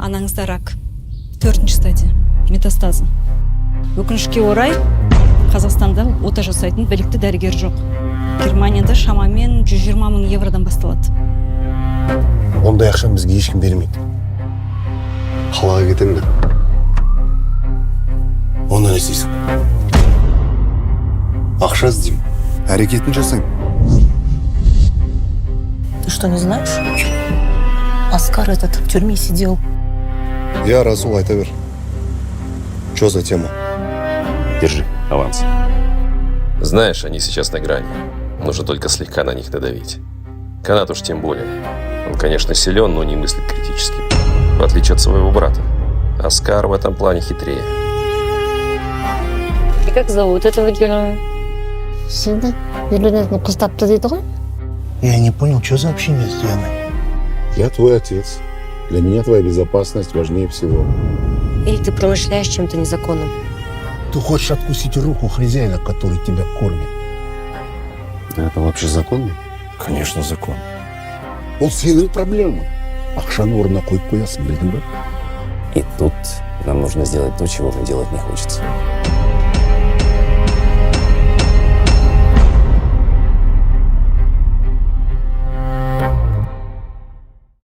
Анаңызда рак. 4-ші стадия. Метастазы. Өкінішке орай, Қазақстанда ота жасайтын білікті дәрігер жоқ. Германияда шамамен 120 мың евродан басталады. Ондай ақшаны бізге ешкім бермейді. Қалаға кетемін. Онда не істейсің? Ақша іздеймін. Әрекетін жасайм. Ты что, не знаешь? Оскар этот в тюрьме сидел. Я, Расул, айта бер. Что за тема? Держи, аванс. Знаешь, они сейчас на грани. Нужно только слегка на них надавить. Канат уж тем более. Он, конечно, силен, но не мыслит критически. В отличие от своего брата. Оскар в этом плане хитрее. И как зовут этого героя? Сізді үйленетін қыз тапты дейді ғой? Я не понял, что за общение с Дианой? Я твой отец. Для меня твоя безопасность важнее всего. Или ты промышляешь чем-то незаконным? Ты хочешь откусить руку хозяина, который тебя кормит? Это вообще законно? Конечно, закон. Он сенің проблема. Ақшаны орнына қойып қоясың, білдің бе? И тут нам нужно сделать то, чего мне делать не хочется.